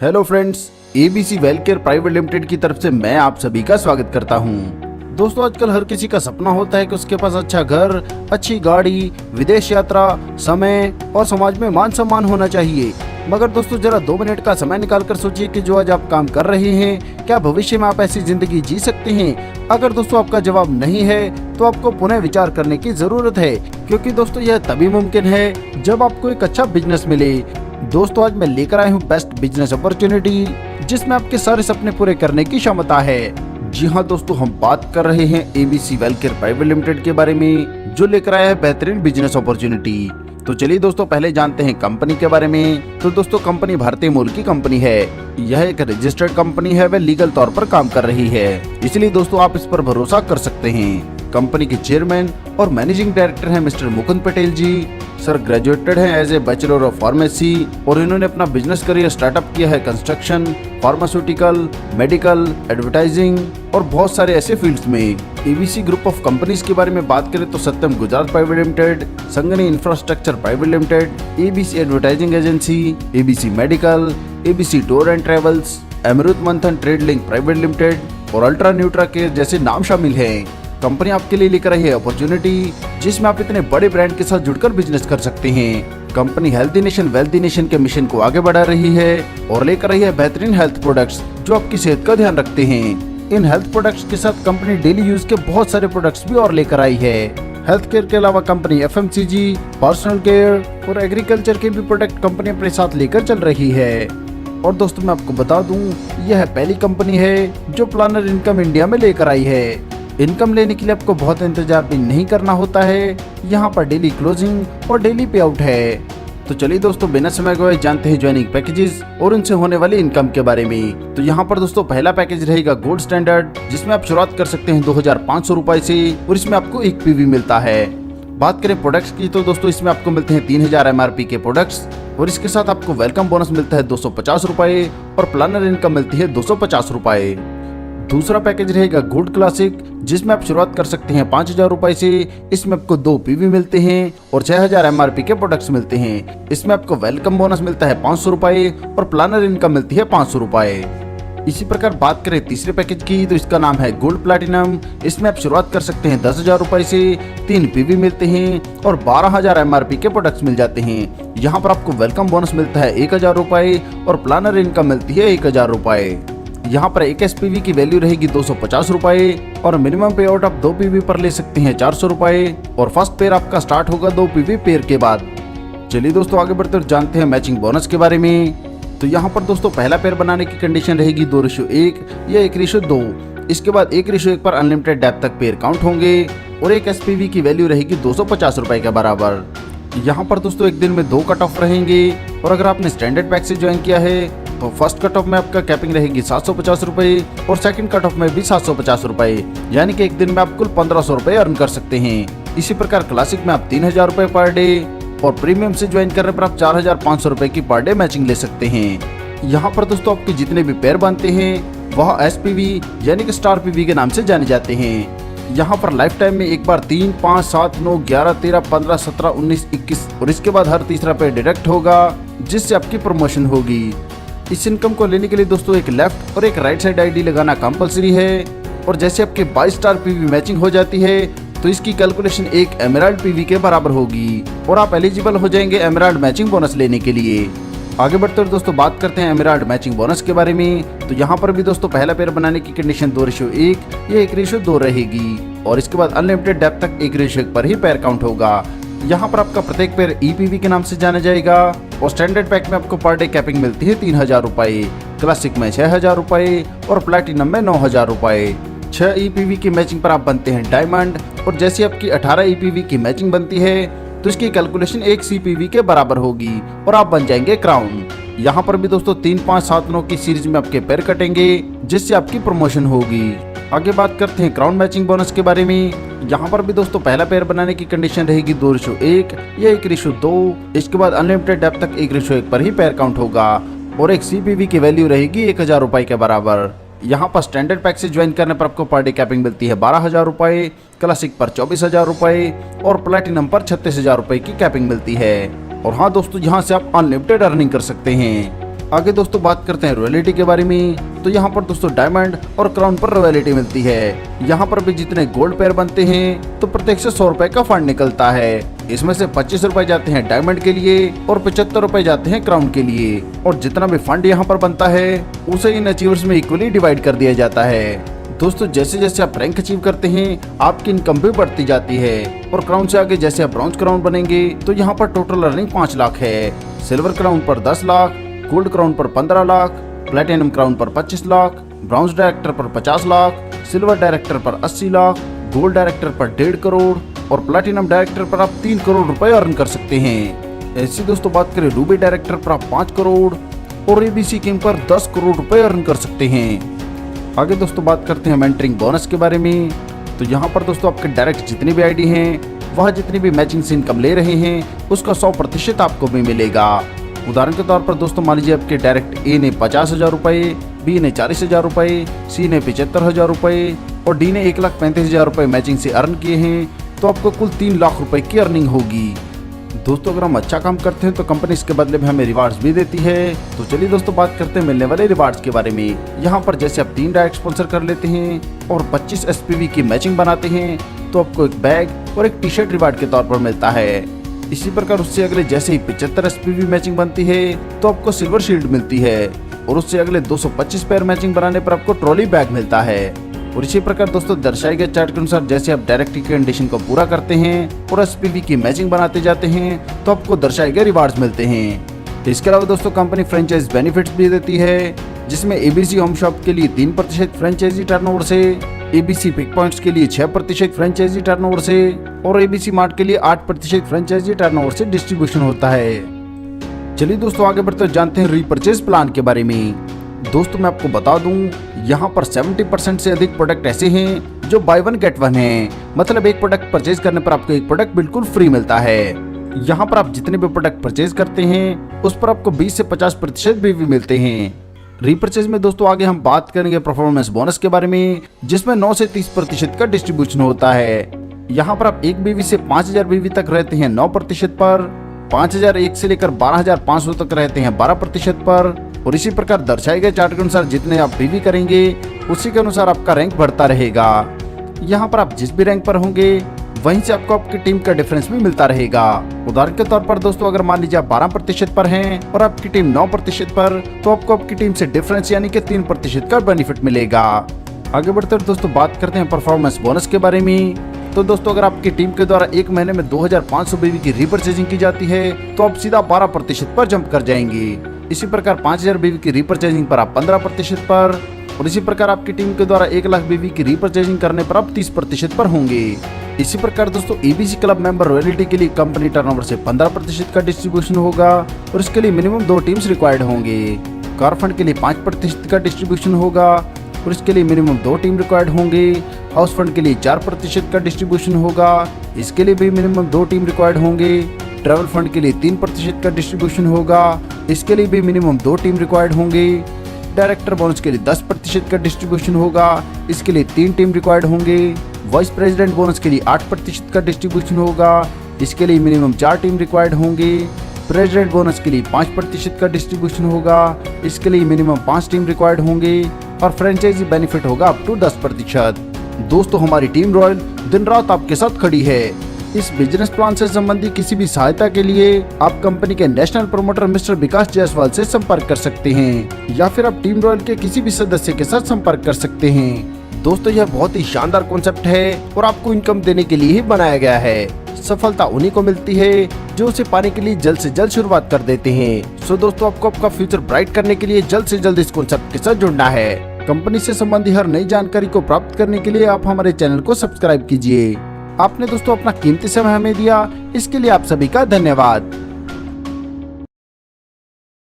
Hello friends, ABC Wellcare private limited की तरफ से मैं आप सभी का स्वागत करता हूं। दोस्तों, आजकल हर किसी का सपना होता है कि उसके पास अच्छा घर, अच्छी गाड़ी, विदेश यात्रा, समय और समाज में मान सम्मान होना चाहिए। मगर दोस्तों, जरा 2 मिनट का समय निकाल कर सोचिए कि जो आज आप काम कर रहे हैं, क्या भविष्य में आप ऐसी जिंदगी जी सकते हैं? अगर दोस्तों आपका जवाब नहीं है तो आपको पुनः विचार करने की जरूरत है, क्योंकि दोस्तों यह तभी मुमकिन है जब आपको एक अच्छा बिजनेस मिले। दोस्तों, आज मैं लेकर आया हूँ बेस्ट बिजनेस अपॉर्चुनिटी, जिसमें आपके सारे सपने पूरे करने की क्षमता है। जी हाँ दोस्तों, हम बात कर रहे हैं एबीसी वेलकेयर प्राइवेट लिमिटेड के बारे में, जो लेकर आया है बेहतरीन बिजनेस अपॉर्चुनिटी। तो चलिए दोस्तों, पहले जानते हैं कंपनी के बारे में। तो दोस्तों, कंपनी भारतीय मूल की कंपनी है। यह एक रजिस्टर्ड कंपनी है, वह लीगल तौर पर काम कर रही है, इसलिए दोस्तों आप इस पर भरोसा कर सकते हैं। कंपनी के चेयरमैन और मैनेजिंग डायरेक्टर हैं mister Mukund Patel ji. Sir graduated हैं as a bachelor of pharmacy और इन्होंने अपना बिजनेस करियर स्टार्टअप किया है कंस्ट्रक्शन, फार्मास्यूटिकल, मेडिकल, एडवर्टाइजिंग और बहुत सारे ऐसे फील्ड्स में। एबीसी ग्रुप ऑफ कंपनीज के बारे में बात करें तो Satyam Gujarat private limited, Sangani infrastructure private limited, ABC advertising agency, ABC medical, ABC tour and travels, Amrit Manthan trade link private limited और अल्ट्रा न्यूट्रा केयर जैसे नाम शामिल हैं। कंपनी आपके लिए लेकर आई है अपॉर्चुनिटी, जिसमें आप इतने बड़े ब्रांड के साथ जुड़कर बिजनेस कर सकते हैं। Company healthy nation wealthy nation के मिशन को आगे बढ़ा रही है और लेकर आई है बेहतरीन हेल्थ प्रोडक्ट्स जो आपकी सेहत का ध्यान रखते हैं। इन हेल्थ प्रोडक्ट्स के साथ कंपनी डेली यूज के बहुत सारे प्रोडक्ट्स भी और लेकर आई है। हेल्थ केयर के अलावा कंपनी एफएमसीजी, पर्सनल केयर और एग्रीकल्चर के भी प्रोडक्ट कंपनी अपने साथ लेकर चल रही है। और दोस्तों, मैं आपको बता दूं, यह पहली कंपनी है जो प्लानर इनकम इंडिया में लेकर आई है। इनकम लेने के लिए आपको बहुत इंतजार भी नहीं करना होता है, यहाँ पर डेली क्लोजिंग और डेली पे आउट है। तो चलिए दोस्तों, बिना समय गवाए जानते हैं ज्वाइनिंग पैकेजेस और उनसे होने वाली इनकम के बारे में। तो यहाँ पर दोस्तों पहला पैकेज रहेगा गोल्ड स्टैंडर्ड, जिसमें आप शुरुआत कर सकते हैं 2500 रुपए से और इसमें आपको 1 पीवी मिलता है। बात करें प्रोडक्ट्स की तो दोस्तों इसमें आपको मिलते हैं 3000 एमआरपी के प्रोडक्ट्स और इसके साथ आपको वेलकम बोनस मिलता है 250 रुपए और प्लानर इनकम मिलती है 250 रुपए। दूसरा पैकेज रहेगा गोल्ड क्लासिक, जिसमें आप शुरुआत कर सकते हैं 5000 रुपए से। इसमें आपको 2 पीवी मिलते हैं और 6000 एमआरपी के प्रोडक्ट्स मिलते हैं। इसमें आपको वेलकम बोनस मिलता है 500 रुपए और प्लानर इनकम मिलती है 500 रुपए। इसी प्रकार बात करें तीसरे पैकेज की तो इसका नाम है गोल्ड प्लैटिनम। इसमें आप शुरुआत कर सकते हैं 10,000 रुपए से, 3 पीवी मिलते हैं और 12,000 एमआरपी के प्रोडक्ट्स मिल जाते हैं। यहाँ पर आपको वेलकम बोनस मिलता है 1000 रुपए और प्लानर इनकम मिलती है 1000 रुपए। यहाँ पर एक एसपीवी की वैल्यू रहेगी 250 रुपए और मिनिमम पे आउट आप 2 पीवी पर ले सकते हैं 400 रुपए और फर्स्ट पेयर आपका स्टार्ट होगा 2 पीवी पेयर के बाद। चलिए दोस्तों, आगे बढ़ते जानते हैं मैचिंग बोनस के बारे में। तो यहाँ पर दोस्तों पहला पेयर बनाने की कंडीशन रहेगी 2:1 या 1:2। इसके बाद 1:1 पर अनलिमिटेड डेप्थ तक पेयर काउंट होंगे और एक एसपीवी की वैल्यू रहेगी 250 रुपए के बराबर। यहाँ पर दोस्तों एक दिन में 2 कट ऑफ रहेंगे और अगर आपने स्टैंडर्ड पैक से ज्वाइन किया है तो फर्स्ट कट ऑफ में आपका कैपिंग रहेगी 750 रुपए और सेकंड कट ऑफ में भी 750 रुपए, यानी कि एक दिन में आप कुल 1500 रुपए अर्न कर सकते हैं। इसी प्रकार क्लासिक में आप 3000 रुपए पर डे और प्रीमियम से ज्वाइन करने पर आप 4500 रुपए की पर डे मैचिंग ले सकते हैं। यहाँ पर दोस्तों आपके जितने भी पेयर बनते हैं वह एसपीवी यानी कि स्टार पीवी के नाम से जाने जाते हैं। यहाँ पर लाइफ टाइम में एक बार 3, 5, 7, 9, 11, 13, 15, 17, 19, 21 और इसके बाद हर तीसरा पेयर डिडक्ट होगा, जिससे आपकी प्रमोशन होगी। इस इनकम को लेने के लिए दोस्तों एक लेफ्ट और एक राइट साइड आईडी लगाना कंपलसरी है और जैसे आपके 22 स्टार पीवी मैचिंग हो जाती है तो इसकी कैलकुलेशन एक एमराल्ड पीवी के बराबर होगी और आप एलिजिबल हो जाएंगे एमराल्ड मैचिंग बोनस लेने के लिए। आगे बढ़ते हुए दोस्तों बात करते हैं एमराल्ड मैचिंग बोनस के बारे में। तो यहाँ पर भी दोस्तों पहला पेयर बनाने की कंडीशन 2:1 या 1:2 रहेगी और इसके बाद अनलिमिटेड डेप्थ तक 1:1 पर ही पेयर काउंट होगा। यहाँ पर आपका प्रत्येक पेयर ईपीवी के नाम से जाना जाएगा और स्टैंडर्ड पैक में आपको पर डे कैपिंग मिलती है 3000 रुपए, क्लासिक में 6000 रुपए और प्लैटिनम में 9000 रुपए। 6 ईपीवी की मैचिंग पर आप बनते हैं डायमंड और जैसे आपकी 18 ईपीवी की मैचिंग बनती है तो इसकी कैलकुलेशन 1 सीपीवी के बराबर होगी और आप बन जाएंगे क्राउन। यहाँ पर भी दोस्तों 3, 5, 7, 9 की सीरीज में आपके पैर कटेंगे, जिससे आपकी प्रमोशन होगी। आगे बात करते हैं क्राउन मैचिंग बोनस के बारे में। यहाँ पर भी दोस्तों पहला पेयर बनाने की कंडीशन रहेगी 2:1 या 1:2। इसके बाद अनलिमिटेड डेप्थ तक 1:1 पर ही पेयर काउंट होगा और एक सीपीवी की वैल्यू रहेगी 1000 रुपए के बराबर। यहाँ पर स्टैंडर्ड पैक से ज्वाइन करने पर आपको पर डे कैपिंग मिलती है 12,000 रुपए, क्लासिक पर 24,000 रुपए और प्लैटिनम पर 36,000 रुपए की कैपिंग मिलती है। और हाँ दोस्तों, यहाँ से आप अनलिमिटेड अर्निंग कर सकते हैं। आगे दोस्तों बात करते हैं रॉयल्टी के बारे में। तो यहाँ पर दोस्तों डायमंड और क्राउन पर रॉयल्टी मिलती है। यहाँ पर भी जितने गोल्ड पेयर बनते हैं तो प्रत्येक से 100 रुपए का फंड निकलता है। इसमें से 25 रुपए जाते हैं डायमंड के लिए और 75 रुपए जाते हैं क्राउन के लिए। और जितना भी फंड यहाँ पर बनता है उसे इन अचीवर्स में इक्वली डिवाइड कर दिया जाता है। दोस्तों जैसे जैसे आप रैंक अचीव करते हैं आपकी इनकम भी बढ़ती जाती है। और क्राउन से आगे जैसे आप ब्रॉन्ज क्राउन बनेंगे तो यहाँ पर टोटल अर्निंग 5 लाख है। सिल्वर क्राउन पर 10 लाख, गोल्ड क्राउन पर 15 लाख, प्लेटिनम क्राउन पर 25 लाख, ब्रॉन्ज डायरेक्टर पर 50 लाख, सिल्वर डायरेक्टर पर 80 लाख, गोल्ड डायरेक्टर पर 1.5 करोड़ और प्लेटिनम डायरेक्टर पर आप 3 करोड़ रुपए अर्न कर सकते हैं। ऐसी दोस्तों बात करें रूबी डायरेक्टर पर आप 5 करोड़ और एबीसी किंग पर 10 करोड़ रुपए अर्न कर सकते हैं। आगे दोस्तों बात करते हैं मेंटरिंग बोनस के बारे में। तो यहाँ पर दोस्तों आपके डायरेक्ट जितनी भी आईडी हैं वह जितनी भी मैचिंग से इनकम ले रहे हैं उसका 100% आपको भी मिलेगा। उदाहरण के तौर पर दोस्तों मान लीजिए आपके डायरेक्ट ए ने 50,000 रुपए, बी ने 40,000 रुपए, सी ने 75,000 रुपए और डी ने 1,35,000 रुपए मैचिंग से अर्न किए हैं तो आपको कुल 3 लाख रुपए की अर्निंग होगी। दोस्तों अगर हम अच्छा काम करते हैं तो कंपनी इसके बदले में हमें रिवार्ड्स भी देती है। तो चलिए दोस्तों बात करते हैं मिलने वाले रिवार्ड्स के बारे में। यहाँ पर जैसे आप 3 डायरेक्ट स्पॉन्सर कर लेते हैं और 25 SPV की मैचिंग बनाते हैं तो आपको एक बैग और एक टी-शर्ट रिवार्ड के तौर पर मिलता है। इसी प्रकार उससे अगले जैसे ही 75 SPV मैचिंग बनती है तो आपको सिल्वर शील्ड मिलती है और उससे अगले 225 पेयर मैचिंग बनाने पर आपको ट्रॉली बैग मिलता है। और इसी प्रकार दोस्तों दर्शाए गए चार्ट के अनुसार जैसे आप डायरेक्ट की कंडीशन को पूरा करते हैं और SPV की मैचिंग बनाते जाते हैं तो आपको दर्शाए गए रिवार्ड्स मिलते हैं। इसके अलावा दोस्तों कंपनी फ्रेंचाइज बेनिफिट्स भी देती है जिसमें एबीसी होम शॉप के लिए 3% फ्रेंचाइजी टर्नओवर से, एबीसी पिक पॉइंट्स के लिए 6% फ्रेंचाइजी टर्नओवर से और एबीसी मार्ट के लिए 8% फ्रेंचाइजी टर्नओवर से डिस्ट्रीब्यूशन होता है। चलिए दोस्तों आगे बढ़ते जानते हैं रीपरचेज प्लान के बारे में। दोस्तों मैं आपको बता दूं यहाँ पर 70% से अधिक प्रोडक्ट ऐसे हैं जो बाय वन गेट वन है। मतलब एक प्रोडक्ट परचेज करने पर आपको एक प्रोडक्ट बिल्कुल फ्री मिलता है। यहाँ पर आप जितने भी प्रोडक्ट परचेज करते हैं उस पर आपको 20 से 50% भी मिलते हैं। रीपरचेज में दोस्तों आगे हम बात करेंगे परफॉर्मेंस बोनस के बारे में जिसमें 9 से 30% का डिस्ट्रीब्यूशन होता है। यहाँ पर आप 1 बीवी से 5,000 बीवी तक रहते हैं 9% पर, 5,001 से लेकर 12,500 तक रहते हैं 12% पर। और इसी प्रकार दर्शाए गए चार्ट के अनुसार जितने आप बीवी करेंगे उसी के अनुसार आपका रैंक बढ़ता रहेगा। यहाँ पर आप जिस भी रैंक पर होंगे वहीं से आपको आपकी टीम का डिफरेंस भी मिलता रहेगा। उदाहरण के तौर पर दोस्तों अगर मान लीजिए आप 12% पर हैं और आपकी टीम 9% पर तो आपको आपकी टीम से डिफरेंस यानी कि 3% का बेनिफिट मिलेगा। आगे बढ़ते हुए दोस्तों बात करते हैं परफॉर्मेंस बोनस के बारे में। तो दोस्तों अगर आपकी टीम के द्वारा एक महीने में 2,500 बीवी की रीपरचेजिंग की जाती है तो आप सीधा 12% पर जंप कर जाएंगे। इसी प्रकार 5,000 बीवी की रीपरचेजिंग पर आप 15% पर और इसी प्रकार आपकी टीम के द्वारा 1 लाख बीवी की रीपरचेजिंग करने पर आप 30% पर होंगे। इसी प्रकार दोस्तों एबीसी क्लब मेंबर रॉयल्टी के लिए कंपनी टर्नओवर से 15% का डिस्ट्रीब्यूशन होगा और इसके लिए मिनिमम 2 टीम्स रिक्वायर्ड होंगे। कार फंड के लिए 5% का डिस्ट्रीब्यूशन होगा और इसके लिए मिनिमम 2 टीम रिक्वायर्ड होंगे। हाउस फंड के लिए 4% का डिस्ट्रीब्यूशन होगा, इसके लिए भी मिनिमम 2 टीम रिक्वायर्ड होंगे। ट्रैवल फंड के लिए 3% का डिस्ट्रीब्यूशन होगा, इसके लिए भी मिनिमम 2 टीम रिक्वायर्ड होंगे। डायरेक्टर बोनस के लिए 10% का डिस्ट्रीब्यूशन होगा, इसके लिए 3 टीम रिक्वायर्ड होंगे। वाइस प्रेसिडेंट बोनस के लिए 8% का डिस्ट्रीब्यूशन होगा, इसके लिए मिनिमम 4 टीम रिक्वायर्ड होंगे। प्रेसिडेंट बोनस के लिए 5% का डिस्ट्रीब्यूशन होगा, इसके लिए मिनिमम 5 टीम रिक्वायर्ड होंगे और फ्रेंचाइजी बेनिफिट होगा अप टू 10%। दोस्तों हमारी टीम रॉयल दिन रात आपके साथ खड़ी है। इस बिजनेस प्लान से संबंधित किसी भी सहायता के लिए आप कंपनी के नेशनल प्रमोटर मिस्टर विकास जायसवाल से संपर्क कर सकते हैं या फिर आप टीम रॉयल के किसी भी सदस्य के साथ संपर्क कर सकते हैं। दोस्तों यह बहुत ही शानदार कॉन्सेप्ट है और आपको इनकम देने के लिए ही बनाया गया है। सफलता उन्हीं को मिलती है जो उसे पाने के लिए जल्द से जल्द शुरुआत कर देते हैं। सो दोस्तों आपको आपका फ्यूचर ब्राइट करने के लिए जल्द से जल्द इस कॉन्सेप्ट के साथ जुड़ना है। कंपनी से संबंधित हर नई जानकारी को प्राप्त करने के लिए आप हमारे चैनल को सब्सक्राइब कीजिए। आपने दोस्तों अपना कीमती समय हमें दिया, इसके लिए आप सभी का धन्यवाद।